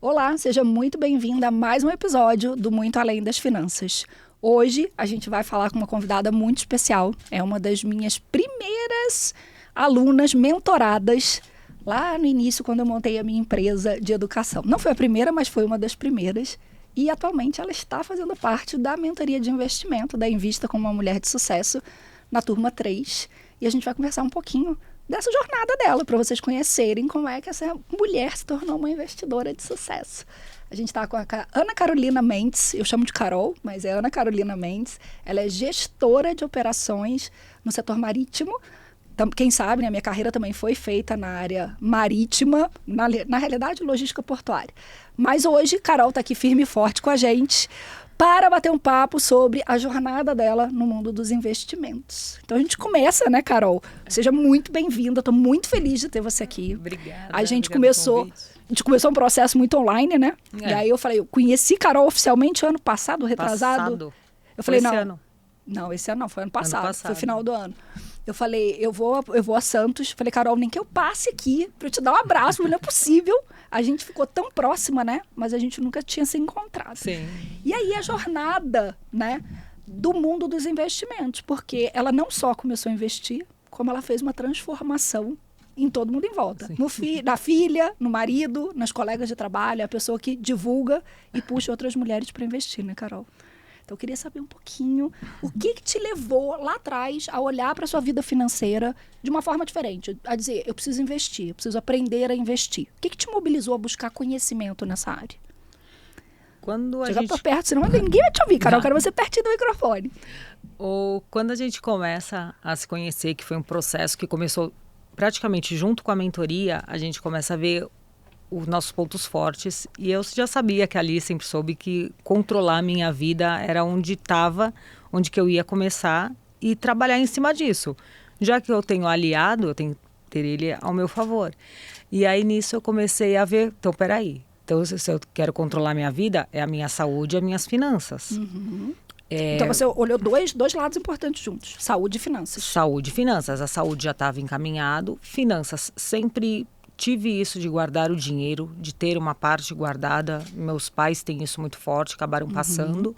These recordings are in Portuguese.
Olá, seja muito bem-vinda a mais um episódio do Muito Além das Finanças. Hoje a gente vai falar com uma convidada muito especial. É uma das minhas primeiras alunas mentoradas lá no início, quando eu montei a minha empresa de educação. Não foi a primeira, mas foi uma das primeiras. E atualmente ela está fazendo parte da mentoria de investimento da Invista como uma mulher de sucesso na turma 3. E a gente vai conversar um pouquinho dessa jornada dela, para vocês conhecerem como é que essa mulher se tornou uma investidora de sucesso. A gente está com a Ana Carolina Mendes, eu chamo de Carol, mas é Ana Carolina Mendes. Ela é gestora de operações no setor marítimo. Quem sabe, né, a minha carreira também foi feita na área marítima, na realidade, logística portuária. Mas hoje, Carol está aqui firme e forte com a gente para bater um papo sobre a jornada dela no mundo dos investimentos. Então a gente começa, né, Carol? Seja muito bem-vinda, estou muito feliz de ter você aqui. Obrigada. A gente começou um processo muito online, né? E aí eu falei, eu conheci Carol oficialmente ano passado, retrasado. Eu falei, esse ano. Não, esse ano não, foi ano passado. Foi final do ano. Eu falei, eu vou a Santos. Falei, Carol, nem que eu passe aqui para eu te dar um abraço, não é possível. A gente ficou tão próxima, né? Mas a gente nunca tinha se encontrado. Sim. E aí a jornada, né, do mundo dos investimentos, porque ela não só começou a investir, como ela fez uma transformação em todo mundo em volta. Na filha, no marido, nas colegas de trabalho, a pessoa que divulga e puxa outras mulheres para investir, né, Carol? Então, eu queria saber um pouquinho o que te levou lá atrás a olhar para a sua vida financeira de uma forma diferente, a dizer, eu preciso investir, eu preciso aprender a investir. O que te mobilizou a buscar conhecimento nessa área? Chega para perto, senão ninguém vai te ouvir, Carol. Eu quero você pertinho do microfone. Quando a gente começa a se conhecer, que foi um processo que começou praticamente junto com a mentoria, a gente começa a ver os nossos pontos fortes, e eu já sabia que ali sempre soube que controlar a minha vida era onde que eu ia começar e trabalhar em cima disso. Já que eu tenho aliado, eu tenho que ter ele ao meu favor. E aí nisso eu comecei a ver, então peraí, então se eu quero controlar minha vida, é a minha saúde e as minhas finanças. Uhum. Então você olhou dois lados importantes juntos, saúde e finanças. Saúde e finanças, a saúde já estava encaminhado, finanças sempre tive isso de guardar o dinheiro, de ter uma parte guardada. Meus pais têm isso muito forte, acabaram passando.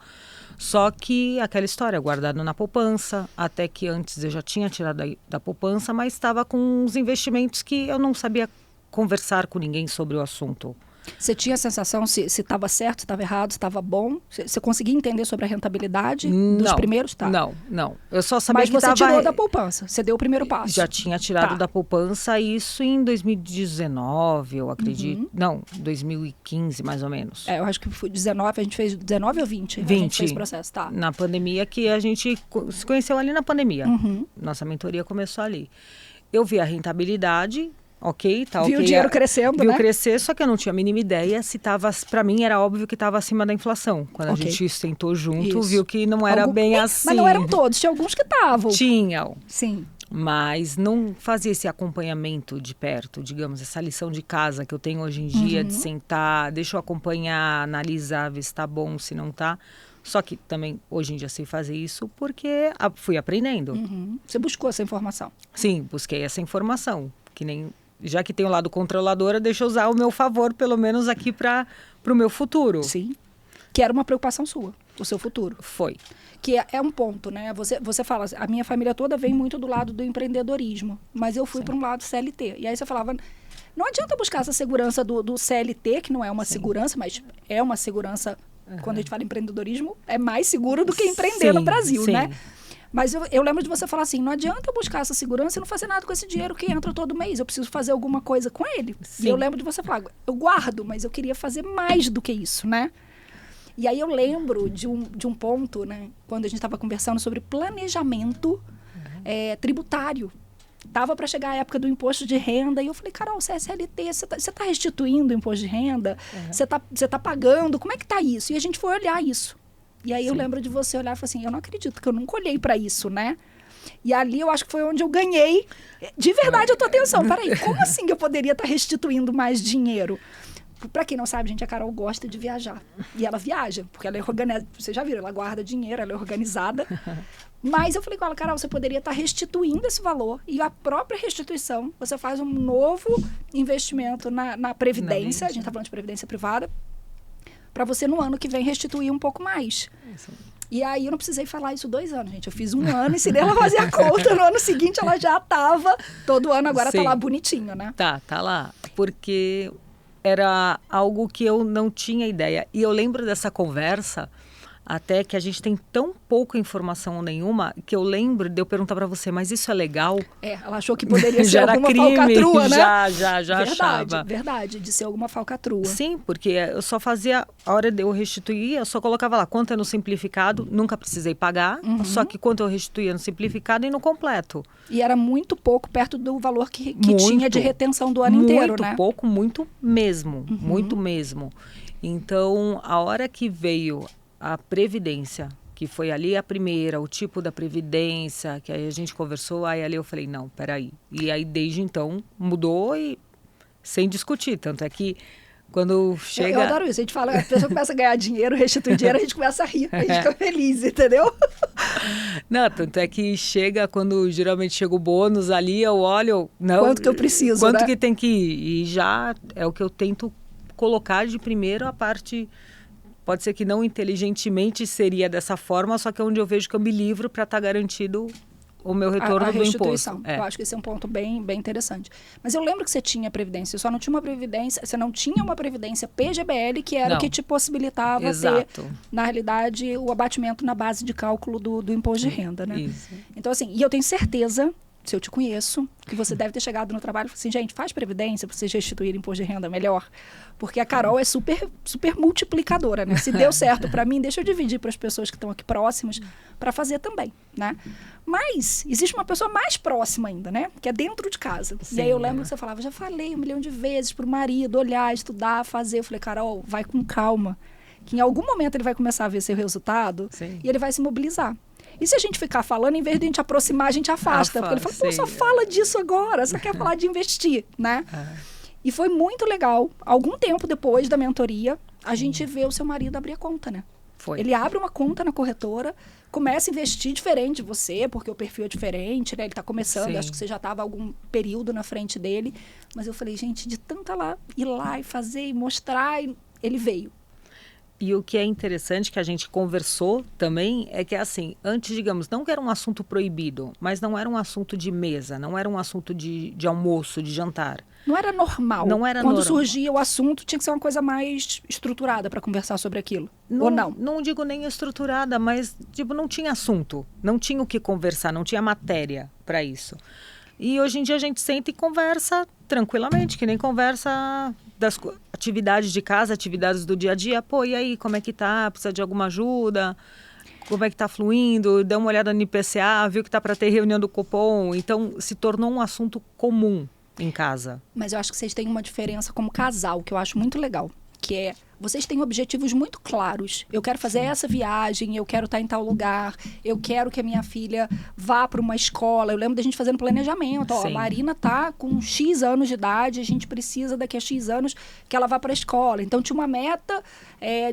Só que aquela história, guardado na poupança, até que antes eu já tinha tirado da poupança, mas estava com uns investimentos que eu não sabia conversar com ninguém sobre o assunto. Você tinha a sensação se estava certo, se estava errado, se estava bom? Você conseguia entender sobre a rentabilidade dos primeiros? Tá. Não. Eu só sabia que estava... Mas você tirou da poupança, você deu o primeiro passo. Já tinha tirado da poupança, isso em 2019, eu acredito. Não, 2015, mais ou menos. Eu acho que foi 19, a gente fez 19 ou 20? 20. A gente fez o processo, tá. Na pandemia, que a gente se conheceu ali na pandemia. Nossa mentoria começou ali. Eu vi a rentabilidade... Viu o dinheiro crescendo, Viu crescer, só que eu não tinha a mínima ideia se estava... Para mim era óbvio que estava acima da inflação. Quando a gente sentou junto, viu que não era bem assim. Mas não eram todos, tinha alguns que estavam. Tinham. Sim. Mas não fazia esse acompanhamento de perto, digamos, essa lição de casa que eu tenho hoje em dia, de sentar, deixa eu acompanhar, analisar, ver se está bom, se não está. Só que também, hoje em dia, sei fazer isso porque fui aprendendo. Você buscou essa informação? Sim, busquei essa informação. Que nem... Já que tem o lado controladora, deixa eu usar ao meu favor, pelo menos aqui para o meu futuro. Sim. Que era uma preocupação sua, o seu futuro. Foi. Que é um ponto, né? Você fala, a minha família toda vem muito do lado do empreendedorismo, mas eu fui para um lado CLT. E aí você falava, não adianta buscar essa segurança do CLT, que não é uma segurança, mas é uma segurança, quando a gente fala em empreendedorismo, é mais seguro do que empreender no Brasil, né? Mas eu lembro de você falar assim, não adianta eu buscar essa segurança e não fazer nada com esse dinheiro que entra todo mês. Eu preciso fazer alguma coisa com ele. Sim. E eu lembro de você falar, eu guardo, mas eu queria fazer mais do que isso, né? E aí eu lembro de um ponto, né? Quando a gente estava conversando sobre planejamento tributário. Tava para chegar a época do imposto de renda e eu falei, Carol, você é CLT, você tá restituindo o imposto de renda? Você tá pagando? Como é que tá isso? E a gente foi olhar isso. E aí eu lembro de você olhar e falar assim, eu não acredito que eu nunca olhei para isso, né? E ali eu acho que foi onde eu ganhei de verdade a tua atenção. Peraí, como assim eu poderia estar restituindo mais dinheiro? Pra quem não sabe, gente, a Carol gosta de viajar. E ela viaja, porque ela é organizada. Vocês já viram, ela guarda dinheiro, ela é organizada. Mas eu falei com ela, Carol, você poderia estar restituindo esse valor. E a própria restituição, você faz um novo investimento na Previdência. A gente está falando de Previdência privada. Para você, no ano que vem, restituir um pouco mais. Isso. E aí eu não precisei falar isso 2 anos, gente. Eu fiz 1 ano, ensinei ela a fazer a conta. No ano seguinte, ela já estava. Todo ano agora está lá bonitinho, né? Tá lá. Porque era algo que eu não tinha ideia. E eu lembro dessa conversa, até que a gente tem tão pouca informação nenhuma, que eu lembro de eu perguntar para você, mas isso é legal? Ela achou que poderia ser alguma falcatrua, né? Já achava. Verdade, de ser alguma falcatrua. Sim, porque eu só fazia, a hora de eu restituir, eu só colocava lá, quanto é no simplificado, nunca precisei pagar, só que quanto eu restituía no simplificado e no completo. E era muito pouco perto do valor que tinha de retenção do ano inteiro, né? Muito pouco, muito mesmo. Então, a hora que veio a Previdência, que foi ali a primeira, o tipo da Previdência, que aí a gente conversou, aí ali eu falei, não, peraí. E aí, desde então, mudou e sem discutir. Tanto é que quando chega... Eu adoro isso. A gente fala, a pessoa começa a ganhar dinheiro, restituir dinheiro, a gente começa a rir, a gente fica feliz, entendeu? Não, tanto é que chega, quando geralmente chega o bônus ali, eu olho... Não, quanto que eu preciso, quanto né? que tem que ir. E já é o que eu tento colocar de primeiro a parte... Pode ser que não inteligentemente seria dessa forma, só que é onde eu vejo que eu me livro para estar garantido o meu retorno do imposto. Eu acho que esse é um ponto bem interessante. Mas eu lembro que você tinha previdência, você só não tinha uma previdência, você não tinha uma previdência PGBL, que era o que te possibilitava ter, na realidade, o abatimento na base de cálculo do imposto de renda, né? Isso. Então, assim, e eu tenho certeza, se eu te conheço, que você deve ter chegado no trabalho e falado assim, gente, faz previdência para vocês restituírem imposto de renda melhor. Porque a Carol é super multiplicadora, né? Se deu certo para mim, deixa eu dividir para as pessoas que estão aqui próximas para fazer também, né? Mas existe uma pessoa mais próxima ainda, né? Que é dentro de casa. Sim, e aí eu lembro que você falava, já falei 1 milhão de vezes pro marido, olhar, estudar, fazer. Eu falei, Carol, vai com calma. Que em algum momento ele vai começar a ver seu resultado e ele vai se mobilizar. E se a gente ficar falando, em vez de a gente aproximar, a gente afasta. Porque ele fala, pô, só fala disso agora, só quer falar de investir, né? E foi muito legal. Algum tempo depois da mentoria, a gente vê o seu marido abrir a conta, né? Foi. Ele abre uma conta na corretora, começa a investir diferente de você, porque o perfil é diferente, né? Ele está começando, acho que você já estava algum período na frente dele. Mas eu falei, gente, de tanto ir lá e fazer e mostrar, ele veio. E o que é interessante que a gente conversou também é que, assim, antes, digamos, não que era um assunto proibido, mas não era um assunto de mesa, não era um assunto de almoço, de jantar. Não era normal. Não era Quando normal. surgia o assunto, tinha que ser uma coisa mais estruturada para conversar sobre aquilo. Ou não? Não digo nem estruturada, mas, tipo, não tinha assunto, não tinha o que conversar, não tinha matéria para isso. E hoje em dia a gente senta e conversa tranquilamente, que nem conversa das atividades de casa, atividades do dia a dia. Pô, e aí, como é que tá? Precisa de alguma ajuda? Como é que tá fluindo? Dá uma olhada no IPCA, viu que tá para ter reunião do Copom. Então, se tornou um assunto comum em casa. Mas eu acho que vocês têm uma diferença como casal, que eu acho muito legal. Que é, vocês têm objetivos muito claros. Eu quero fazer essa viagem, eu quero estar em tal lugar, eu quero que a minha filha vá para uma escola. Eu lembro da gente fazendo planejamento. Ó, a Marina tá com X anos de idade, a gente precisa daqui a X anos que ela vá para a escola. Então tinha uma meta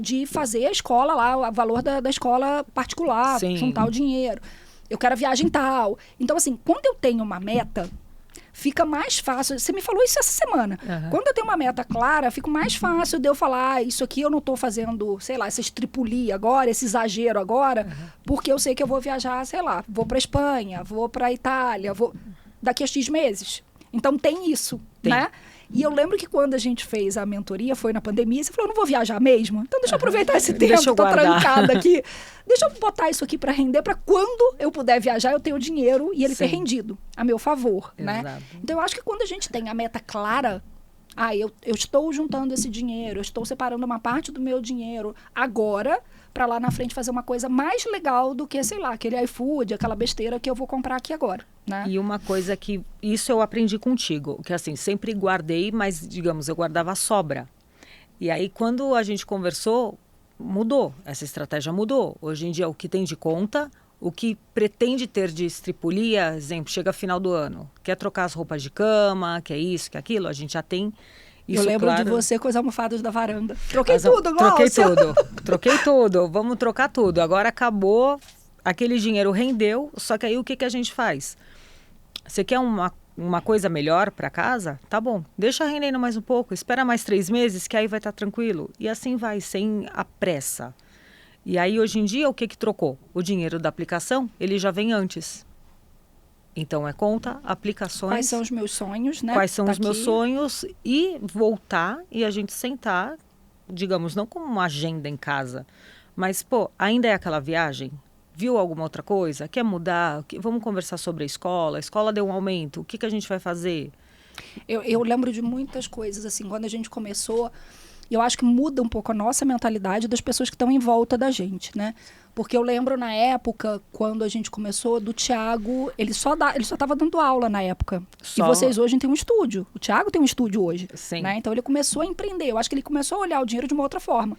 de fazer a escola lá, o valor da escola particular, juntar o dinheiro. Eu quero a viagem tal. Então, assim, quando eu tenho uma meta, fica mais fácil. Você me falou isso essa semana. Quando eu tenho uma meta clara, fica mais fácil de eu falar, isso aqui eu não estou fazendo, sei lá, essa estripulia agora, esse exagero agora, porque eu sei que eu vou viajar, sei lá, vou para Espanha, vou para Itália, vou daqui a X meses. Então tem isso, né? E eu lembro que quando a gente fez a mentoria, foi na pandemia, você falou, não vou viajar mesmo? Então deixa eu aproveitar esse tempo, tô trancada aqui. Deixa eu botar isso aqui para render, para quando eu puder viajar, eu tenho dinheiro e ele ter rendido a meu favor, né? Então eu acho que quando a gente tem a meta clara, eu estou juntando esse dinheiro, eu estou separando uma parte do meu dinheiro agora para lá na frente fazer uma coisa mais legal do que, sei lá, aquele iFood, aquela besteira que eu vou comprar aqui agora, né? E uma coisa que, isso eu aprendi contigo, que assim, sempre guardei, mas, digamos, eu guardava a sobra. E aí, quando a gente conversou, mudou, essa estratégia mudou. Hoje em dia, o que tem de conta, o que pretende ter de estripulia, exemplo, chega final do ano, quer trocar as roupas de cama, quer isso, quer aquilo, a gente já tem Eu lembro de você com as almofadas da varanda. Troquei tudo, Troquei tudo. Vamos trocar tudo. Agora acabou, aquele dinheiro rendeu, só que aí o que a gente faz? Você quer uma coisa melhor para casa? Tá bom, deixa rendendo mais um pouco, espera mais 3 meses que aí vai estar tranquilo. E assim vai, sem a pressa. E aí hoje em dia o que trocou? O dinheiro da aplicação, ele já vem antes. Então, é conta, aplicações... Quais são os meus sonhos, né? Quais são os meus sonhos e voltar e a gente sentar, digamos, não com uma agenda em casa, mas, ainda é aquela viagem? Viu alguma outra coisa? Quer mudar? Vamos conversar sobre a escola deu um aumento, o que a gente vai fazer? Eu lembro de muitas coisas, assim, quando a gente começou... Eu acho que muda um pouco a nossa mentalidade das pessoas que estão em volta da gente, né? Porque eu lembro na época, quando a gente começou, do Thiago, ele só estava dando aula na época. E vocês hoje têm um estúdio. O Thiago tem um estúdio hoje. Sim. Né? Então ele começou a empreender. Eu acho que ele começou a olhar o dinheiro de uma outra forma.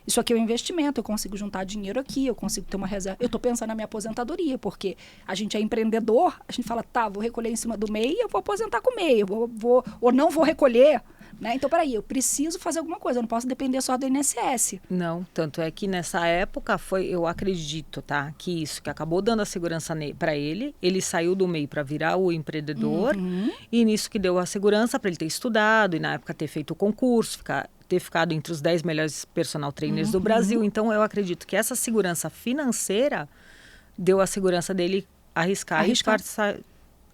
Isso aqui é um investimento, eu consigo juntar dinheiro aqui, eu consigo ter uma reserva. Eu estou pensando na minha aposentadoria, porque a gente é empreendedor, a gente fala, tá, vou recolher em cima do MEI, eu vou aposentar com o MEI, ou não vou recolher. Né? Então, peraí, eu preciso fazer alguma coisa, eu não posso depender só do INSS. Não, tanto é que nessa época eu acredito, tá, que isso que acabou dando a segurança para ele saiu do MEI para virar o empreendedor, e nisso que deu a segurança para ele ter estudado, e na época ter feito o concurso, ter ficado entre os 10 melhores personal trainers do Brasil. Então, eu acredito que essa segurança financeira deu a segurança dele arriscar.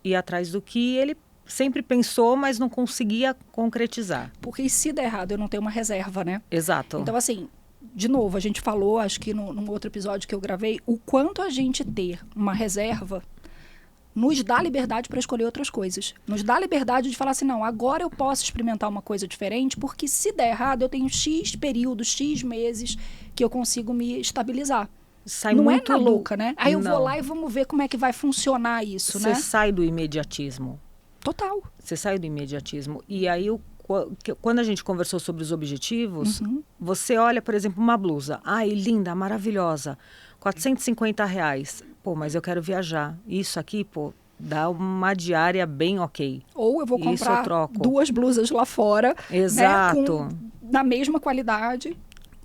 E ir atrás do que ele sempre pensou, mas não conseguia concretizar. Porque e se der errado, eu não tenho uma reserva, né? Exato. Então, assim, de novo, a gente falou, acho que num outro episódio que eu gravei, o quanto a gente ter uma reserva nos dá liberdade para escolher outras coisas. Nos dá liberdade de falar assim, não, agora eu posso experimentar uma coisa diferente, porque se der errado, eu tenho X períodos, X meses que eu consigo me estabilizar. Não é na louca, né? Aí eu vou lá e vamos ver como é que vai funcionar isso, né? Você sai do imediatismo. Total. Você sai do imediatismo. E aí, quando a gente conversou sobre os objetivos, você olha, por exemplo, uma blusa. Ai, linda, maravilhosa. R$450. Mas eu quero viajar. Isso aqui, dá uma diária bem ok. Ou eu vou comprar 2 blusas lá fora. Exato. Né, na mesma qualidade.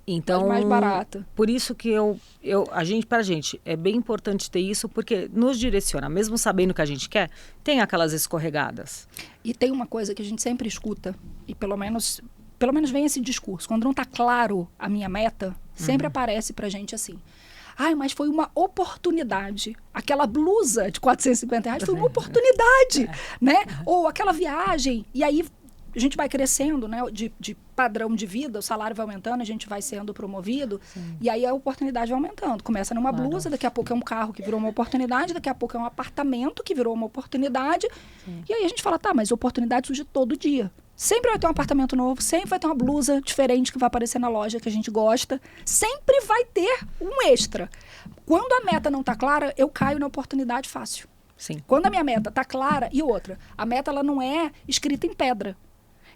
Então, mais barata. Por isso que pra gente é bem importante ter isso, porque nos direciona, mesmo sabendo o que a gente quer, tem aquelas escorregadas. E tem uma coisa que a gente sempre escuta, e pelo menos vem esse discurso, quando não está claro a minha meta, sempre aparece pra gente assim, mas foi uma oportunidade. Aquela blusa de R$450 foi uma oportunidade, né? Ou aquela viagem, e aí a gente vai crescendo, né, de padrão de vida, o salário vai aumentando, a gente vai sendo promovido, e aí a oportunidade vai aumentando. Começa numa blusa, daqui a pouco é um carro que virou uma oportunidade, daqui a pouco é um apartamento que virou uma oportunidade, e aí a gente fala, tá, mas oportunidade surge todo dia. Sempre vai ter um apartamento novo, sempre vai ter uma blusa diferente que vai aparecer na loja que a gente gosta, sempre vai ter um extra. Quando a meta não está clara, eu caio na oportunidade fácil. Sim. Quando a minha meta está clara, e outra, a meta ela não é escrita em pedra.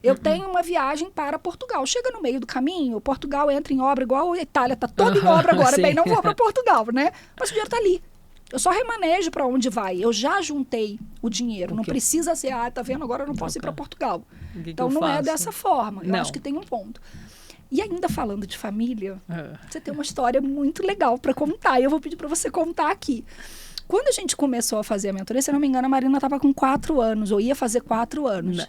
Eu tenho uma viagem para Portugal. Chega no meio do caminho, Portugal entra em obra igual a Itália, está toda em obra agora. Bem, não vou para Portugal, né? Mas o dinheiro está ali. Eu só remanejo para onde vai. Eu já juntei o dinheiro. Não precisa ser, tá vendo? Agora eu não posso ir para Portugal. Então não é dessa forma. Eu acho que tem um ponto. E ainda falando de família, você tem uma história muito legal para contar. E eu vou pedir para você contar aqui. Quando a gente começou a fazer a mentoria, se eu não me engano, a Marina estava com 4 anos, ou ia fazer 4 anos.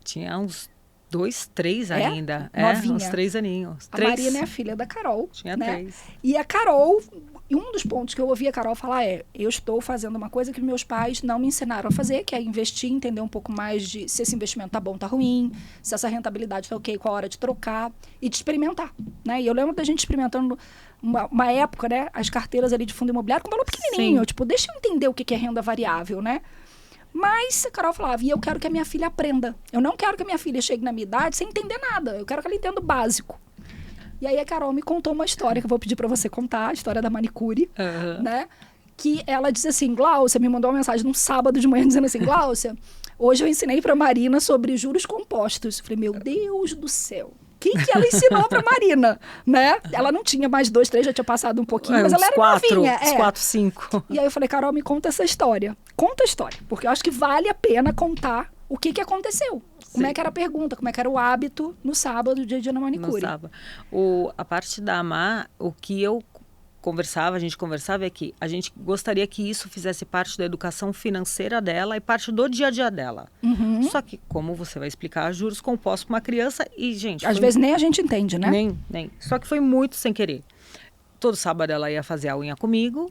Tinha uns 2, 3 ainda. Novinha. Uns 3 aninhos. A Marina é a filha da Carol. Tinha né? 3. E a Carol, um dos pontos que eu ouvi a Carol falar eu estou fazendo uma coisa que meus pais não me ensinaram a fazer, que é investir, entender um pouco mais de se esse investimento tá bom, tá ruim, se essa rentabilidade tá ok, qual a hora de trocar e de experimentar, né? E eu lembro da gente experimentando uma época, né? As carteiras ali de fundo imobiliário com valor pequenininho. Sim. Tipo, deixa eu entender o que é renda variável, né? Mas a Carol falava, e eu quero que a minha filha aprenda. Eu não quero que a minha filha chegue na minha idade sem entender nada. Eu quero que ela entenda o básico. E aí a Carol me contou uma história que eu vou pedir para você contar, a história da manicure, né? Que ela disse assim, Gláucia, me mandou uma mensagem num sábado de manhã dizendo assim, Gláucia, hoje eu ensinei para Marina sobre juros compostos. Eu falei, meu Deus do céu. Quem que ela ensinou pra Marina, né? Ela não tinha mais 2, 3, já tinha passado um pouquinho, mas ela era novinha. Uns 4, 5. E aí eu falei, Carol, me conta essa história. Conta a história, porque eu acho que vale a pena contar o que Sim. aconteceu. Como é que era a pergunta, como é que era o hábito no sábado, dia a dia na manicure. No sábado. A parte da Má, o que a gente conversava é que a gente gostaria que isso fizesse parte da educação financeira dela e parte do dia a dia dela. Só que, como você vai explicar, juros compostos para uma criança e, gente... Às vezes nem a gente entende, né? Nem. Só que foi muito sem querer. Todo sábado ela ia fazer a unha comigo.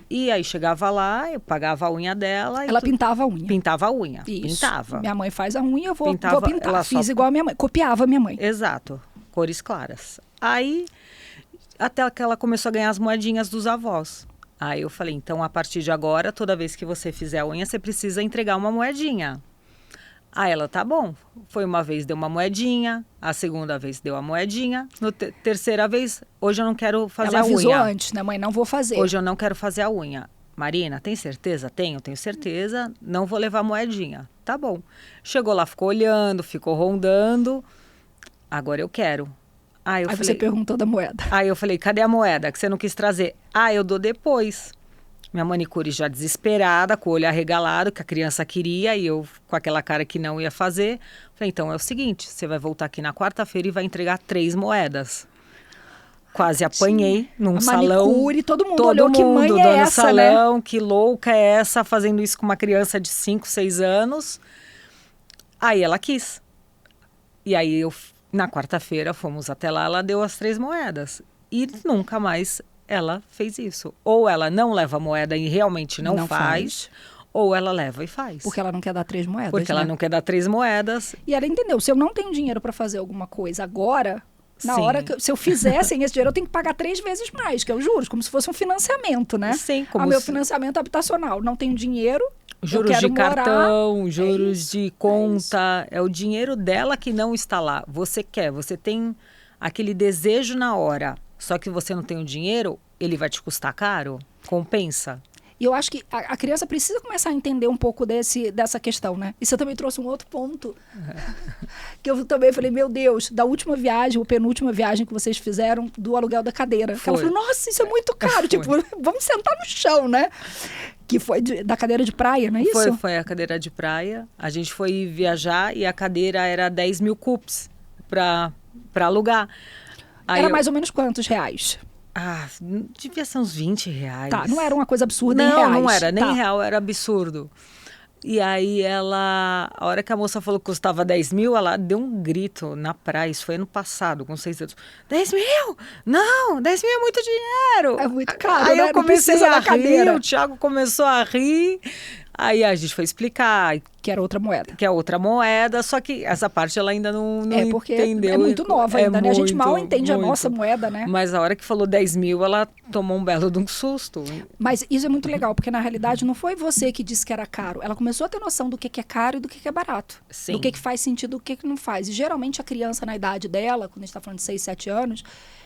E aí chegava lá, eu pagava a unha dela. Ela pintava a unha. Pintava a unha. Isso. Pintava. Minha mãe faz a unha, eu vou Pintava, pintar. ela Fiz só- igual a minha mãe. Copiava a minha mãe. Exato. Cores claras. Aí, até que ela começou a ganhar as moedinhas dos avós. Aí eu falei, então a partir de agora, toda vez que você fizer a unha, você precisa entregar uma moedinha. Aí ela, tá bom. Foi uma vez, deu uma moedinha. A segunda vez, deu a moedinha. Terceira vez, hoje eu não quero fazer Ela a unha. avisou antes, né, mãe? Não vou fazer. Hoje eu não quero fazer a unha. Marina, tem certeza? Tenho certeza. Não vou levar moedinha. Tá bom. Chegou lá, ficou olhando, ficou rondando. Agora eu quero. Aí Você perguntou da moeda. Aí eu falei, cadê a moeda que você não quis trazer? Eu dou depois. Minha manicure já desesperada, com o olho arregalado, que a criança queria, e eu com aquela cara que não ia fazer. Falei, então é o seguinte, você vai voltar aqui na quarta-feira e vai entregar 3 moedas. Quase apanhei num A salão. manicure, todo mundo olhou, que mãe é dono essa, salão, né? que louca é essa, fazendo isso com uma criança de 5, 6 anos. Aí ela quis. E aí, na quarta-feira, fomos até lá, ela deu as 3 moedas. E nunca mais ela fez isso. Ou ela não leva a moeda e realmente não faz, ou ela leva e faz. Porque ela não quer dar 3 moedas, Porque ela né? não quer dar 3 moedas. E ela entendeu, se eu não tenho dinheiro para fazer alguma coisa agora, na Sim. hora que se eu fizer sem esse dinheiro, eu tenho que pagar 3 vezes mais, que é os juros, como se fosse um financiamento, né? Sim, como meu se- financiamento habitacional, não tenho dinheiro, eu Juros quero de morar. cartão, juros isso, de conta. É o dinheiro dela que não está lá. Você quer, você tem aquele desejo na hora. Só que você não tem o dinheiro, ele vai te custar caro? Compensa? E eu acho que a criança precisa começar a entender um pouco dessa questão, né? E você também trouxe um outro ponto. Que eu também falei, meu Deus, da última viagem, ou penúltima viagem que vocês fizeram, do aluguel da cadeira. Foi. Ela falou, nossa, isso é muito caro. Foi. Tipo, vamos sentar no chão, né? Que foi da cadeira de praia, não é isso? Foi a cadeira de praia. A gente foi viajar e a cadeira era 10 mil cups para alugar. Aí Era mais ou menos quantos reais? devia ser uns 20 reais. Tá, não era uma coisa absurda em Não, reais. não era, nem Tá. real, era absurdo. E aí a hora que a moça falou que custava 10 mil, ela deu um grito na praia, isso foi ano passado, com 6 anos. 10 mil? Não, 10 mil é muito dinheiro. É muito caro, Aí né? eu Não comecei precisa a da cadeira. rir, o Thiago começou a rir. Aí a gente foi explicar Que era outra moeda. que é outra moeda, só que essa parte ela ainda não Porque entendeu. é muito nova É ainda, né? A gente muito, mal entende a muito. nossa moeda, né? Mas a hora que falou 10 mil, ela tomou um belo de um susto. Mas isso é muito legal, porque na realidade não foi você que disse que era caro. Ela começou a ter noção do que é caro e do que é barato. Sim. Do que faz sentido e do que não faz. E geralmente a criança na idade dela, quando a gente está falando de 6, 7 anos,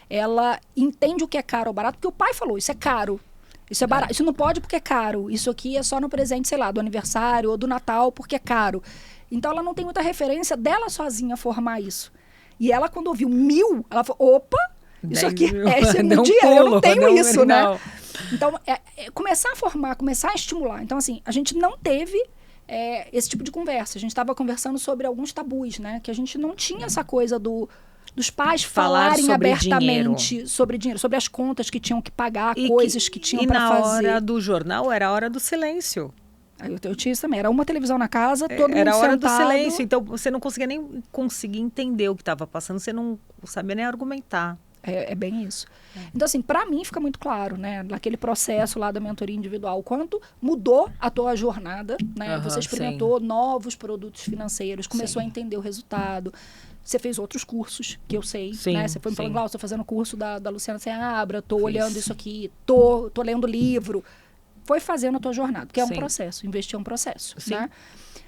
ela entende o que é caro ou barato, porque o pai falou, isso é caro. Isso é barato. Isso não pode porque é caro. Isso aqui é só no presente, sei lá, do aniversário ou do Natal porque é caro. Então ela não tem muita referência dela sozinha formar isso. E ela, quando ouviu 1.000, ela falou, opa, isso 10 aqui mil. é Deu um dinheiro, eu não pulo, tenho deu um isso, né? não. Então, começar a formar, começar a estimular. Então, assim, a gente não teve esse tipo de conversa. A gente estava conversando sobre alguns tabus, né? Que a gente não tinha essa coisa dos pais Falar falarem sobre abertamente sobre dinheiro, sobre as contas que tinham que pagar, E coisas que tinham para fazer. E na hora do jornal era a hora do silêncio. Aí eu tinha isso também. Era uma televisão na casa, todo mundo Era a hora do sentado. silêncio. Então você não conseguia nem conseguir entender o que estava passando, você não sabia nem argumentar. É bem isso. Então, assim, para mim fica muito claro, né? Naquele processo lá da mentoria individual, quanto mudou a tua jornada, né? Aham, Você experimentou novos produtos financeiros, começou a entender o resultado. Você fez outros cursos, que eu sei, Sim, né? Você foi me sim. falando, estou fazendo curso da Luciana Seabra, estou olhando isso aqui, tô lendo livro. Foi fazendo a tua jornada, que é um Sim. processo, investir é um processo, Sim. né?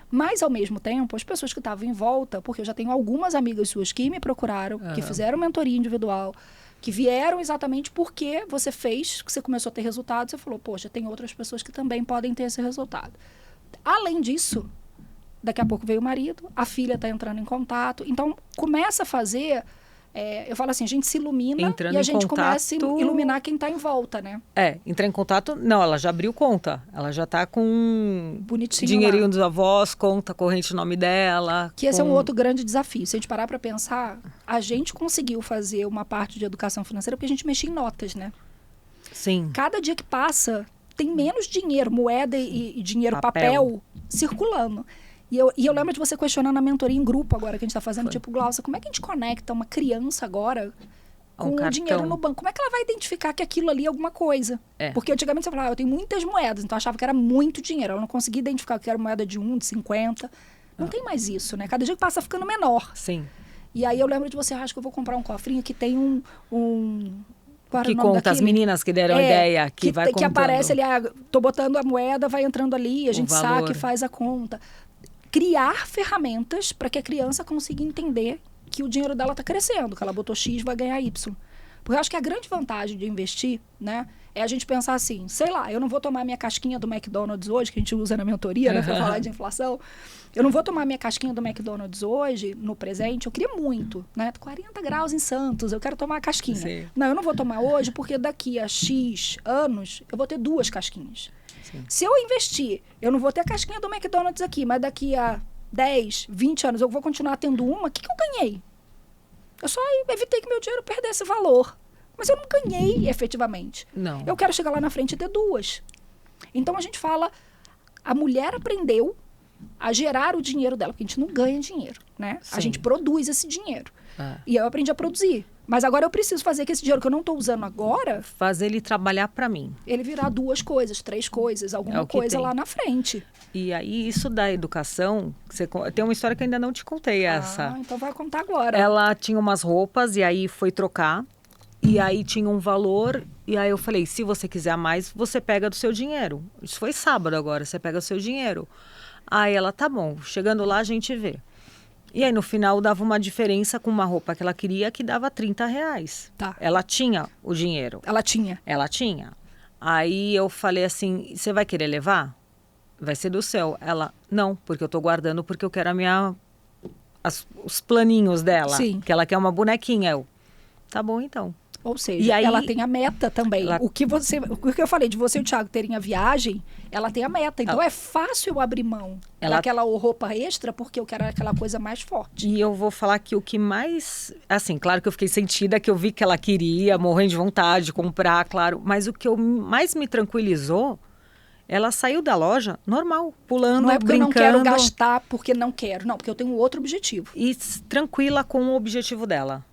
Mas, ao mesmo tempo, as pessoas que estavam em volta, porque eu já tenho algumas amigas suas que me procuraram, que fizeram mentoria individual, que vieram exatamente porque você fez, que você começou a ter resultado, você falou, poxa, tem outras pessoas que também podem ter esse resultado. Além disso, daqui a pouco veio o marido, a filha está entrando em contato, então começa a fazer eu falo assim, a gente se ilumina Entrando e a em gente começa a contato- iluminar quem está em volta, né? Entrar em contato, não, ela já abriu conta. Ela já tá com Bonitinho dinheirinho lá. dos avós, conta corrente no nome dela. Que esse é um com- outro grande desafio. Se a gente parar para pensar, a gente conseguiu fazer uma parte de educação financeira porque a gente mexia em notas, né? Sim, Cada dia que passa, tem menos dinheiro, moeda e dinheiro papel circulando. E eu lembro de você questionando a mentoria em grupo agora que a gente está fazendo, tipo, Glaucia, como é que a gente conecta uma criança agora com o cartão. dinheiro no banco? Como é que ela vai identificar que aquilo ali é alguma coisa? Porque antigamente você falava, eu tenho muitas moedas, então eu achava que era muito dinheiro. Ela não conseguia identificar que era moeda de 1, de 50. Não tem mais isso, né? Cada dia que passa ficando menor. sim. E aí eu lembro de você, acho que eu vou comprar um cofrinho que tem qual era Que o nome conta as daquele? meninas que deram ideia, que vai que contando. aparece ali, tô botando a moeda, vai entrando ali, a gente valor. saca e faz a conta. Criar ferramentas para que a criança consiga entender que o dinheiro dela está crescendo, que ela botou X, vai ganhar Y. Porque eu acho que a grande vantagem de investir, né, é a gente pensar assim, sei lá, eu não vou tomar minha casquinha do McDonald's hoje, que a gente usa na mentoria, né, para falar de inflação. Eu não vou tomar minha casquinha do McDonald's hoje, no presente, eu queria muito, né? 40 graus em Santos, eu quero tomar a casquinha. Sim. Não, eu não vou tomar hoje, porque daqui a X anos, eu vou ter 2 casquinhas. Sim. Se eu investir, eu não vou ter a casquinha do McDonald's aqui, mas daqui a 10, 20 anos eu vou continuar tendo uma, o que eu ganhei? Eu só evitei que meu dinheiro perdesse valor. Mas eu não ganhei efetivamente. Não. Eu quero chegar lá na frente e ter 2. Então a gente fala, a mulher aprendeu a gerar o dinheiro dela, porque a gente não ganha dinheiro, né? A Sim. gente produz esse dinheiro. E eu aprendi a produzir. Mas agora eu preciso fazer que esse dinheiro que eu não estou usando agora, Fazer ele trabalhar para mim. ele virar 2 coisas, 3 coisas, alguma o que coisa tem. lá na frente. E aí, isso da educação, tem uma história que eu ainda não te contei essa. Ah, então vai contar agora. Ela tinha umas roupas e aí foi trocar. E aí tinha um valor. E aí eu falei, se você quiser mais, você pega do seu dinheiro. Isso foi sábado agora, você pega o seu dinheiro. Aí ela, tá bom, chegando lá a gente vê. E aí no final dava uma diferença com uma roupa que ela queria que dava R$30. Tá. Ela tinha o dinheiro. Ela tinha. Ela tinha. Aí eu falei assim, você vai querer levar? Vai ser do seu. Ela, não, porque eu tô guardando porque eu quero os planinhos dela. Sim. Que ela quer uma bonequinha. Eu, tá bom então. Ou seja, E aí- ela tem a meta também. Ela- O que eu falei de você e o Thiago terem a viagem, ela tem a meta. Então é fácil eu abrir mão daquela roupa extra porque eu quero aquela coisa mais forte. E eu vou falar que o que mais... Assim, claro que eu fiquei sentida, que eu vi que ela queria, morrendo de vontade de comprar, claro. Mas o que mais me tranquilizou, ela saiu da loja normal, pulando, Não é porque brincando. eu não quero gastar porque não quero. Não, porque eu tenho outro objetivo. E tranquila com o objetivo dela.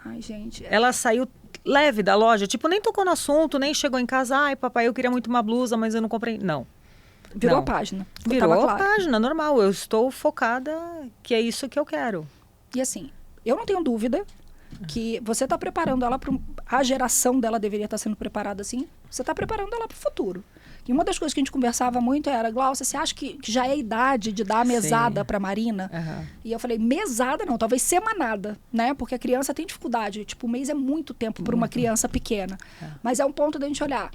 Ai, gente. Ela saiu leve da loja, tipo, nem tocou no assunto, nem chegou em casa, ai, papai, eu queria muito uma blusa, mas eu não comprei. Não. Virou não. a página. Virou Tava a claro. página, normal. Eu estou focada que é isso que eu quero. E assim, eu não tenho dúvida que você está preparando ela para a geração dela deveria estar sendo preparada assim. Você está preparando ela para o futuro. E uma das coisas que a gente conversava muito era, Glaucia, você acha que já é a idade de dar a mesada para Marina? E eu falei, mesada não, talvez semanada, né? Porque a criança tem dificuldade. Tipo, um mês é muito tempo para uma criança pequena. Mas é um ponto da gente olhar.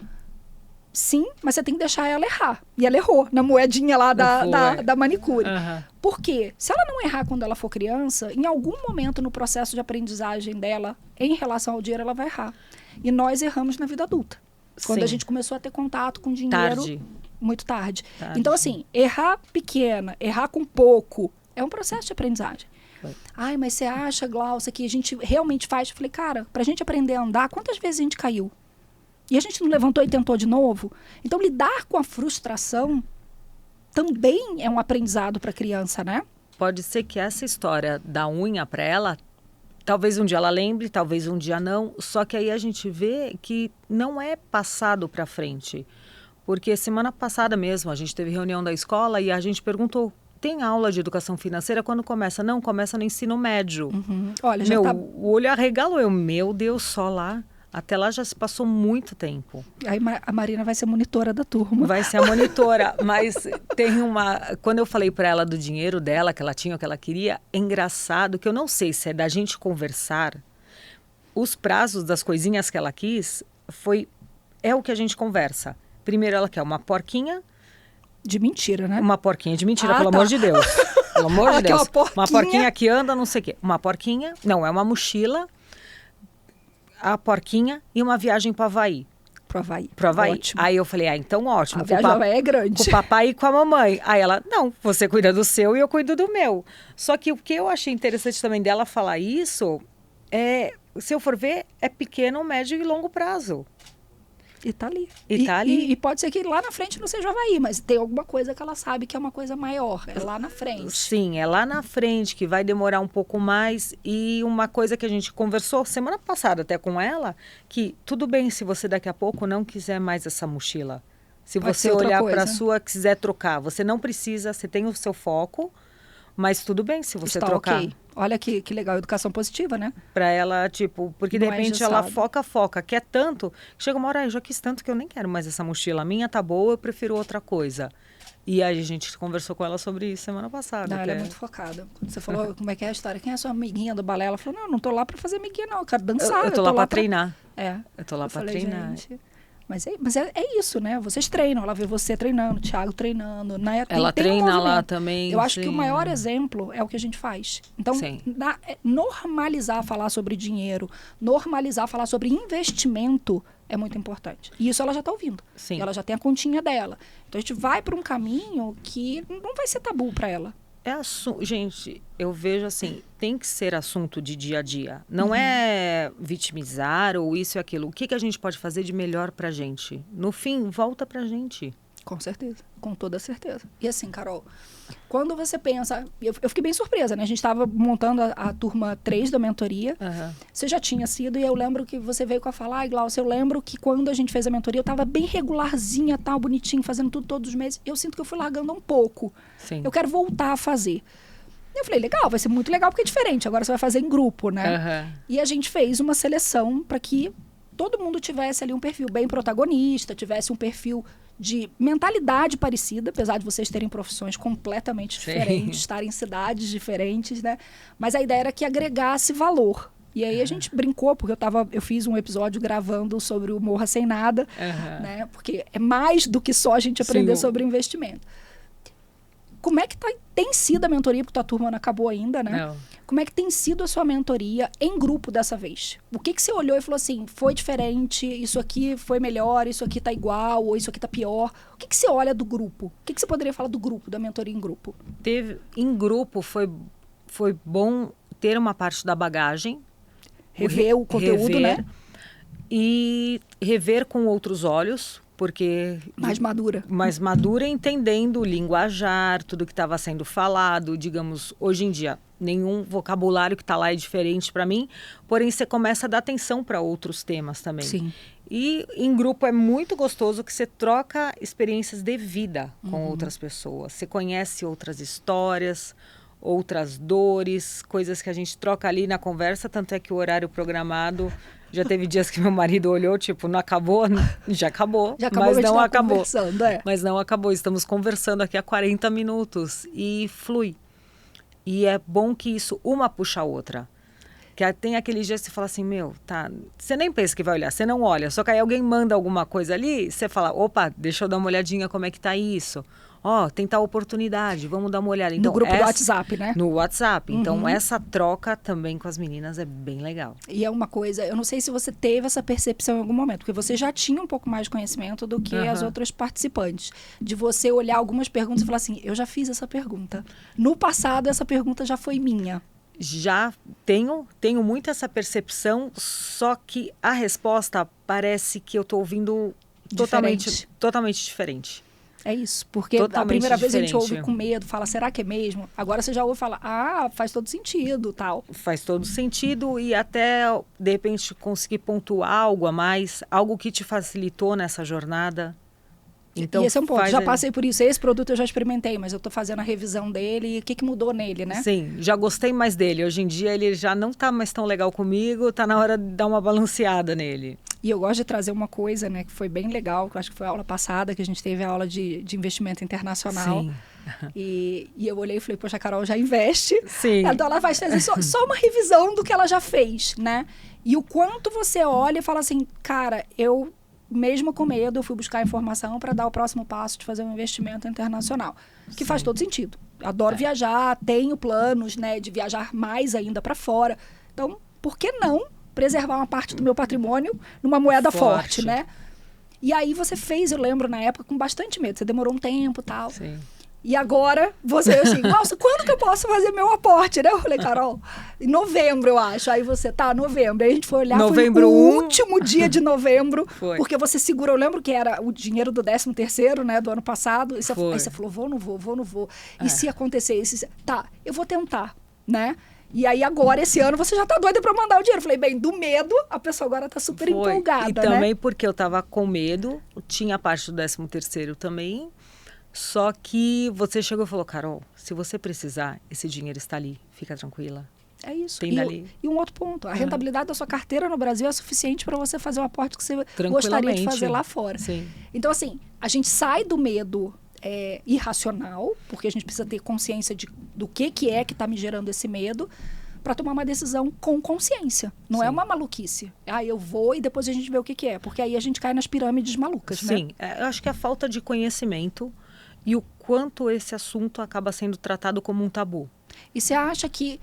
Sim, mas você tem que deixar ela errar. E ela errou na moedinha lá da manicure. Por quê? Se ela não errar quando ela for criança, em algum momento no processo de aprendizagem dela, em relação ao dinheiro, ela vai errar. E nós erramos na vida adulta. Quando Sim. a gente começou a ter contato com dinheiro Tarde. muito tarde. Então, assim, errar pequena, errar com pouco, é um processo de aprendizagem. Ai, mas você acha, Glaucia, que a gente realmente faz? Eu falei, cara, pra gente aprender a andar, quantas vezes a gente caiu? E a gente não levantou e tentou de novo? Então, lidar com a frustração também é um aprendizado para a criança, né? Pode ser que essa história da unha para ela, talvez um dia ela lembre, talvez um dia não. Só que aí a gente vê que não é passado para frente. Porque semana passada mesmo, a gente teve reunião da escola e a gente perguntou, tem aula de educação financeira quando começa? Não, começa no ensino médio. Olha, já Meu, tá... o olho arregalou. Eu, meu Deus, só lá. Até lá já se passou muito tempo. Aí a Marina vai ser monitora da turma. Vai ser a monitora, mas tem uma... Quando eu falei para ela do dinheiro dela, que ela tinha, o que ela queria, é engraçado que eu não sei se é da gente conversar. Os prazos das coisinhas que ela quis é o que a gente conversa. Primeiro ela quer uma porquinha. De mentira, né? Uma porquinha de mentira, pelo tá. amor de Deus. Pelo amor de Ela quer Deus. uma porquinha. Uma porquinha que anda, não sei o quê. Uma porquinha, não, é uma mochila. a porquinha e uma viagem para Havaí. Pro Havaí. Ótimo. Aí eu falei, então ótimo. A viagem ao Havaí é grande. Com o papai e com a mamãe. Aí ela, não, você cuida do seu e eu cuido do meu. Só que o que eu achei interessante também dela falar isso, se eu for ver, é pequeno, médio e longo prazo. E tá ali. E pode ser que lá na frente não seja o Havaí, mas tem alguma coisa que ela sabe que é uma coisa maior. É lá na frente. Sim, é lá na frente que vai demorar um pouco mais. E uma coisa que a gente conversou semana passada até com ela, que tudo bem se você daqui a pouco não quiser mais essa mochila. Se Pode você ser outra olhar coisa. para a sua, quiser trocar, você não precisa, você tem o seu foco, mas tudo bem se você Está trocar. ok. Olha que legal, educação positiva, né? Pra ela, tipo, porque de Não é repente ela engessado. foca, quer tanto, que chega uma hora, eu já quis tanto que eu nem quero mais essa mochila. A minha tá boa, eu prefiro outra coisa. E aí a gente conversou com ela sobre isso semana passada. Não, ela é muito focada. Quando você falou como é que é a história, quem é a sua amiguinha do balé? Ela falou, não tô lá pra fazer amiguinha, não, eu quero dançar. Eu tô lá pra treinar. Eu tô lá pra treinar. Gente, mas é isso, né? Vocês treinam, ela vê você treinando, o Thiago treinando, né? Ela tem um treina lá movimento. também. Eu acho sim. que o maior exemplo é o que a gente faz. Então, normalizar falar sobre dinheiro, normalizar falar sobre investimento é muito importante. E isso ela já está ouvindo. Sim. E ela já tem a continha dela. Então, a gente vai para um caminho que não vai ser tabu para ela. Gente, eu vejo assim, tem que ser assunto de dia a dia. Não é vitimizar ou isso e aquilo. O que a gente pode fazer de melhor pra gente? No fim, volta pra gente. Com certeza, com toda certeza. E assim, Carol, quando você pensa... Eu fiquei bem surpresa, né? A gente estava montando a turma 3 da mentoria. Você já tinha sido, e eu lembro que você veio com a falar, Glaucia, eu lembro que quando a gente fez a mentoria, eu estava bem regularzinha, tal, bonitinho, fazendo tudo todos os meses. Eu sinto que eu fui largando um pouco. Sim. Eu quero voltar a fazer. Eu falei, legal, vai ser muito legal porque é diferente. Agora você vai fazer em grupo, né? E a gente fez uma seleção para que todo mundo tivesse ali um perfil bem protagonista, tivesse um perfil de mentalidade parecida, apesar de vocês terem profissões completamente diferentes, estarem em cidades diferentes, né? Mas a ideia era que agregasse valor. E aí a gente brincou, porque eu fiz um episódio gravando sobre o Morra Sem Nada, né? Porque é mais do que só a gente aprender sobre investimento. Como é que tem sido a mentoria, porque tua turma não acabou ainda, né? Não. Como é que tem sido a sua mentoria em grupo dessa vez? O que você olhou e falou assim, foi diferente, isso aqui foi melhor, isso aqui tá igual, ou isso aqui tá pior? O que você olha do grupo? O que você poderia falar do grupo, da mentoria em grupo? Em grupo foi bom ter uma parte da bagagem. Rever o conteúdo, né? E rever com outros olhos, porque... Mais madura. Mais madura, entendendo o linguajar, tudo que estava sendo falado. Digamos, hoje em dia, nenhum vocabulário que está lá é diferente para mim, porém você começa a dar atenção para outros temas também. Sim. E em grupo é muito gostoso que você troca experiências de vida com outras pessoas. Você conhece outras histórias, outras dores, coisas que a gente troca ali na conversa, tanto é que o horário programado... Já teve dias que meu marido olhou, tipo, não acabou? Já acabou. Já acabou, mas não acabou. Conversando, Mas não acabou. Estamos conversando aqui há 40 minutos e flui. E é bom que isso, uma puxa a outra. Que tem aquele dia que você fala assim, tá... Você nem pensa que vai olhar, você não olha. Só que aí alguém manda alguma coisa ali, você fala, opa, deixa eu dar uma olhadinha como é que tá isso. Tem tal oportunidade, vamos dar uma olhada. Então, no grupo do WhatsApp, né? No WhatsApp. Então, essa troca também com as meninas é bem legal. E é uma coisa, eu não sei se você teve essa percepção em algum momento, porque você já tinha um pouco mais de conhecimento do que as outras participantes. De você olhar algumas perguntas e falar assim, eu já fiz essa pergunta. No passado, essa pergunta já foi minha. Já tenho muito essa percepção, só que a resposta parece que eu estou ouvindo totalmente diferente. É isso, porque a primeira vez a gente ouve com medo, fala, será que é mesmo? Agora você já ouve falar, faz todo sentido, tal. Faz todo sentido e até, de repente, conseguir pontuar algo a mais, algo que te facilitou nessa jornada. Então, e esse é um ponto, já passei por isso, esse produto eu já experimentei, mas eu estou fazendo a revisão dele e o que mudou nele, né? Sim, já gostei mais dele, hoje em dia ele já não está mais tão legal comigo, está na hora de dar uma balanceada nele. E eu gosto de trazer uma coisa, né, que foi bem legal, que eu acho que foi a aula passada, que a gente teve a aula de investimento internacional. Sim. E eu olhei e falei, poxa, a Carol já investe. Sim. Então ela vai fazer só uma revisão do que ela já fez, né? E o quanto você olha e fala assim, cara, eu... Mesmo com medo, eu fui buscar informação para dar o próximo passo de fazer um investimento internacional. Que faz todo sentido. Adoro viajar, tenho planos, né, de viajar mais ainda para fora. Então, por que não preservar uma parte do meu patrimônio numa moeda forte, né? E aí você fez, eu lembro, na época, com bastante medo. Você demorou um tempo e tal. Sim. E agora, você assim, nossa, quando que eu posso fazer meu aporte, né? Eu falei, Carol, em novembro, eu acho. Aí você, novembro. Aí a gente foi olhar, novembro foi o último dia de novembro. Foi. Porque você segurou, eu lembro que era o dinheiro do 13º, né, do ano passado. E você, aí você falou, vou ou não vou. E se acontecer isso? Tá, eu vou tentar, né? E aí agora, esse ano, você já tá doida pra mandar o dinheiro. Eu falei, bem, do medo, a pessoa agora tá super empolgada, e também porque eu tava com medo, tinha a parte do 13º também. Só que você chegou e falou, Carol, se você precisar, esse dinheiro está ali, fica tranquila. É isso. Tem dali. E um outro ponto, a rentabilidade da sua carteira no Brasil é suficiente para você fazer o aporte que você gostaria de fazer lá fora. Sim. Então, assim, a gente sai do medo irracional, porque a gente precisa ter consciência do que é que está me gerando esse medo, para tomar uma decisão com consciência. Não é uma maluquice. Eu vou e depois a gente vê o que é. Porque aí a gente cai nas pirâmides malucas, né? Sim, eu acho que a falta de conhecimento e o quanto esse assunto acaba sendo tratado como um tabu. E você acha que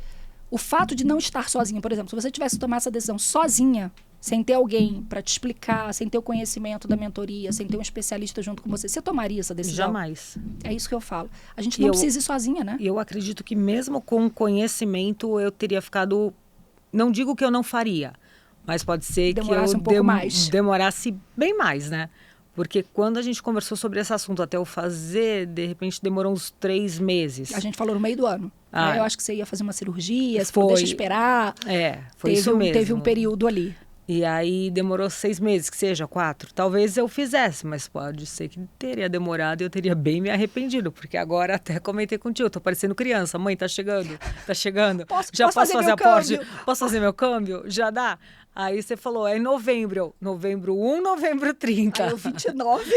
o fato de não estar sozinha, por exemplo, se você tivesse que tomar essa decisão sozinha, sem ter alguém para te explicar, sem ter o conhecimento da mentoria, sem ter um especialista junto com você tomaria essa decisão? Jamais. É isso que eu falo. A gente não precisa ir sozinha, né? E eu acredito que mesmo com conhecimento eu teria ficado... Não digo que eu não faria, mas pode ser demorasse que eu um pouco mais. Demorasse bem mais, né? Porque quando a gente conversou sobre esse assunto até eu fazer, de repente demorou uns 3 meses. A gente falou no meio do ano. Eu acho que você ia fazer uma cirurgia, você foi. Deixa esperar. Foi isso mesmo. Teve um período ali. E aí demorou 6 meses, que seja 4. Talvez eu fizesse, mas pode ser que teria demorado e eu teria bem me arrependido. Porque agora até comentei contigo, eu tô parecendo criança. Mãe, tá chegando, tá chegando. Já posso fazer aporte? Posso fazer meu câmbio? Já dá? Aí você falou, é em novembro. Novembro 1, novembro 30. Aí eu 29.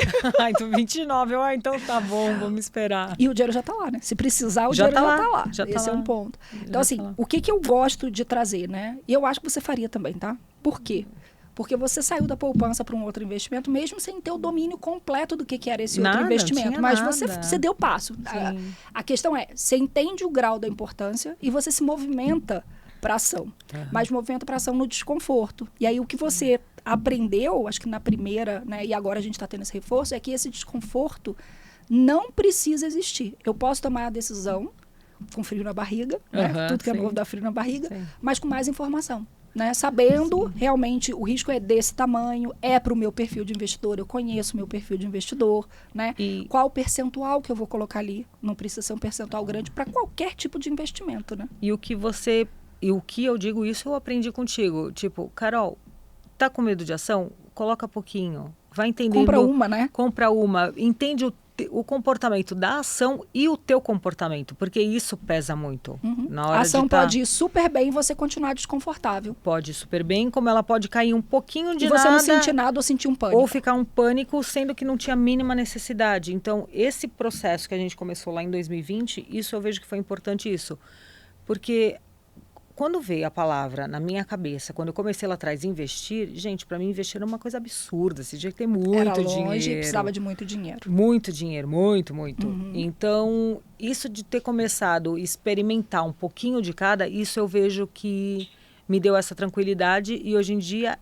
Então 29. Então tá bom, vamos esperar. E o dinheiro já tá lá, né? Se precisar, o dinheiro já tá lá. Esse é um ponto. Então, assim, o que eu gosto de trazer, né? E eu acho que você faria também, tá? Por quê? Porque você saiu da poupança para um outro investimento, mesmo sem ter o domínio completo do que era esse outro investimento. Mas você deu passo. A questão é, você entende o grau da importância e você se movimenta para ação. Mas movimenta para ação no desconforto. E aí o que você aprendeu, acho que na primeira, né, e agora a gente está tendo esse reforço, é que esse desconforto não precisa existir. Eu posso tomar a decisão com frio na barriga, né? Tudo que é novo dá frio na barriga, mas com mais informação. Né? Sabendo realmente o risco é desse tamanho, é para o meu perfil de investidor, eu conheço o meu perfil de investidor, né? Qual o percentual que eu vou colocar ali? Não precisa ser um percentual grande para qualquer tipo de investimento, né? E o que eu digo isso eu aprendi contigo, tipo, Carol, tá com medo de ação? Coloca pouquinho, vai entendendo. Compra uma, né? Compra uma, entende o comportamento da ação e o teu comportamento, porque isso pesa muito. Na hora a ação pode ir super bem e você continuar desconfortável. Pode ir super bem, como ela pode cair um pouquinho de nada. E você não sentir nada ou sentir um pânico. Ou ficar um pânico, sendo que não tinha a mínima necessidade. Então, esse processo que a gente começou lá em 2020, isso eu vejo que foi importante isso. Porque quando veio a palavra na minha cabeça, quando eu comecei lá atrás a investir, gente, para mim investir era uma coisa absurda. Você tinha que ter muito dinheiro. Precisava de muito dinheiro. Muito dinheiro, muito. Então, isso de ter começado a experimentar um pouquinho de cada, isso eu vejo que me deu essa tranquilidade. E hoje em dia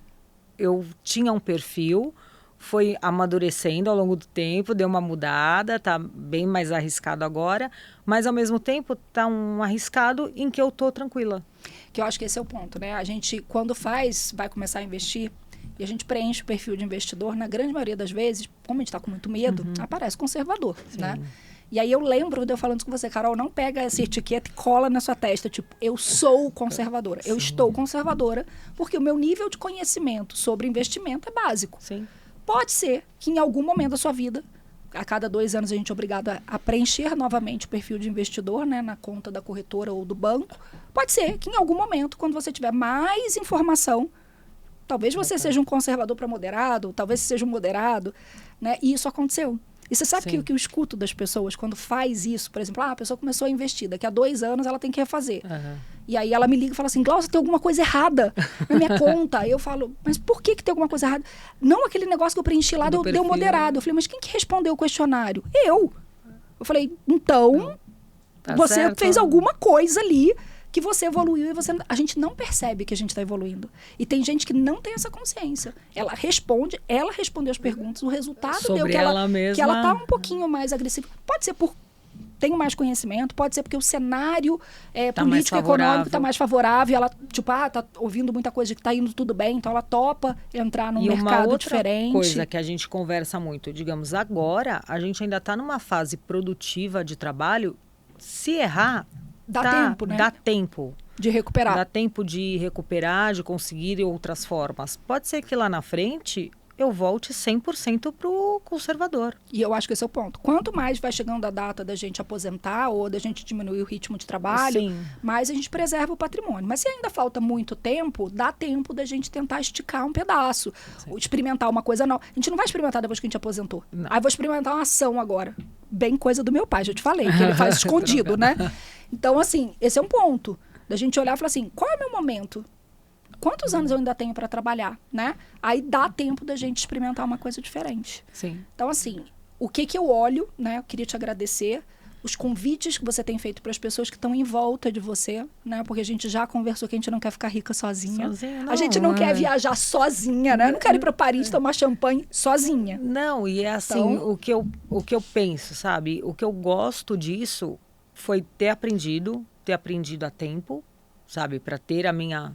eu tinha um perfil, foi amadurecendo ao longo do tempo, deu uma mudada, tá bem mais arriscado agora, mas ao mesmo tempo tá um arriscado em que eu tô tranquila. Que eu acho que esse é o ponto, né? A gente, quando vai começar a investir, e a gente preenche o perfil de investidor, na grande maioria das vezes, como a gente tá com muito medo, aparece conservador, né? E aí eu lembro de eu falando com você, Carol, não pega essa etiqueta e cola na sua testa, tipo, eu sou conservadora. Eu estou conservadora porque o meu nível de conhecimento sobre investimento é básico. Sim. Pode ser que em algum momento da sua vida, a cada 2 anos a gente é obrigado a preencher novamente o perfil de investidor, né, na conta da corretora ou do banco. Pode ser que em algum momento, quando você tiver mais informação, talvez você seja um conservador para moderado, talvez você seja um moderado, né, e isso aconteceu. E você sabe que eu escuto das pessoas quando faz isso, por exemplo, a pessoa começou a investir, daqui a 2 anos ela tem que refazer. E aí ela me liga e fala assim, Glaucia, tem alguma coisa errada na minha conta. Eu falo, mas por que tem alguma coisa errada? Não aquele negócio que eu preenchi lá, deu moderado. Eu falei, mas quem que respondeu o questionário? Eu falei, então, você fez alguma coisa ali que você evoluiu e a gente não percebe que a gente está evoluindo. E tem gente que não tem essa consciência. Ela respondeu as perguntas, o resultado Sobre deu que ela mesma. que ela tá um pouquinho mais agressiva. Pode ser por tenho mais conhecimento, pode ser porque o cenário político e econômico está mais favorável, ela, tipo, tá ouvindo muita coisa que está indo tudo bem, então ela topa entrar num mercado diferente. E uma outra coisa que a gente conversa muito, digamos, agora a gente ainda está numa fase produtiva de trabalho, se errar, dá tempo, né? Dá tempo. De recuperar. Dá tempo de recuperar, de conseguir outras formas. Pode ser que lá na frente eu volte 100% para o conservador. E eu acho que esse é o ponto. Quanto mais vai chegando a data da gente aposentar ou da gente diminuir o ritmo de trabalho, Sim. mais a gente preserva o patrimônio. Mas se ainda falta muito tempo, dá tempo da gente tentar esticar um pedaço. Ou experimentar uma coisa nova. A gente não vai experimentar depois que a gente aposentou. Não. Aí vou experimentar uma ação agora. Bem coisa do meu pai, já te falei, que ele faz escondido, né? Então, assim, esse é um ponto. Da gente olhar e falar assim, qual é o meu momento? Quantos anos eu ainda tenho para trabalhar, né? Aí dá tempo da gente experimentar uma coisa diferente. Sim. Então, assim, o que eu olho, né? Eu queria te agradecer. Os convites que você tem feito para as pessoas que estão em volta de você, né? Porque a gente já conversou que a gente não quer ficar rica sozinha. Não, a gente não quer viajar sozinha, né? Eu não quero ir para Paris tomar champanhe sozinha. Não, e é assim, Então, o que eu penso, sabe? O que eu gosto disso foi ter aprendido a tempo, sabe? Para ter a minha...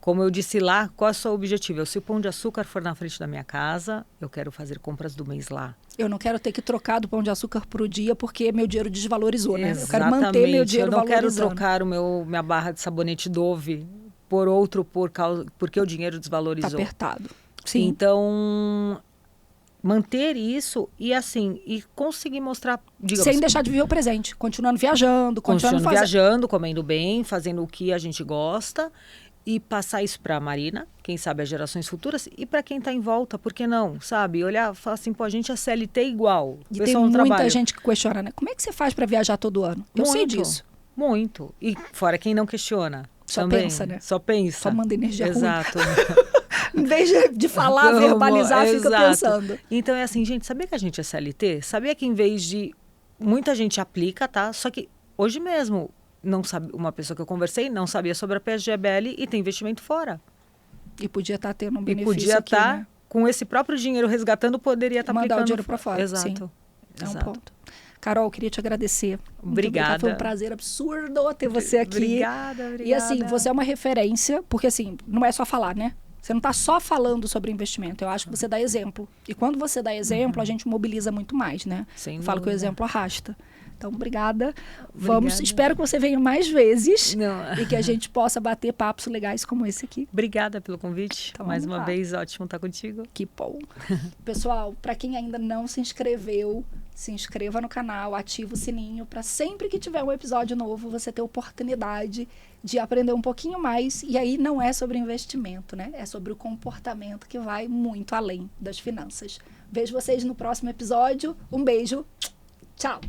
Como eu disse lá, qual é o seu objetivo? Se o Pão de Açúcar for na frente da minha casa, eu quero fazer compras do mês lá. Eu não quero ter que trocar do Pão de Açúcar por dia porque meu dinheiro desvalorizou, né? Exatamente. Eu quero manter meu dinheiro valorizando. Eu não quero trocar minha barra de sabonete Dove por outro porque o dinheiro desvalorizou. Tá apertado. Sim. Então, manter isso e assim, e conseguir mostrar... Digamos, sem deixar de viver o presente. Continuando viajando, viajando, comendo bem, fazendo o que a gente gosta... E passar isso para a Marina, quem sabe as gerações futuras, e para quem está em volta, por que não, sabe? Olhar, falar assim, pô, a gente é CLT igual. E tem muita gente que questiona, né? Como é que você faz para viajar todo ano? Eu sei disso. Muito. E fora quem não questiona. Só também, pensa, né? Só pensa. Só manda energia Exato. Em vez de falar, verbalizar, fica pensando. Então é assim, gente, sabia que a gente é CLT? Sabia que em vez de... Muita gente aplica, tá? Só que hoje mesmo... Não sabe, uma pessoa que eu conversei não sabia sobre a PSGBL e tem investimento fora. E podia estar tendo um benefício. E podia estar, né? com esse próprio dinheiro resgatando, poderia estar aplicando. Mandar o dinheiro para fora. Exato. Sim. É um ponto. Carol, eu queria te agradecer. Obrigada. Foi um prazer absurdo ter você aqui. Obrigada. E assim, você é uma referência, porque assim, não é só falar, né? Você não está só falando sobre investimento. Eu acho que você dá exemplo. E quando você dá exemplo, a gente mobiliza muito mais, né? Sem Falo que o dúvida. exemplo arrasta. Então, obrigada. Espero que você venha mais vezes e que a gente possa bater papos legais como esse aqui. Obrigada pelo convite. Então, mais uma vez, ótimo estar contigo. Que bom. Pessoal, para quem ainda não se inscreveu, se inscreva no canal, ativa o sininho para sempre que tiver um episódio novo, você ter oportunidade de aprender um pouquinho mais. E aí não é sobre investimento, né? É sobre o comportamento que vai muito além das finanças. Vejo vocês no próximo episódio. Um beijo. Tchau.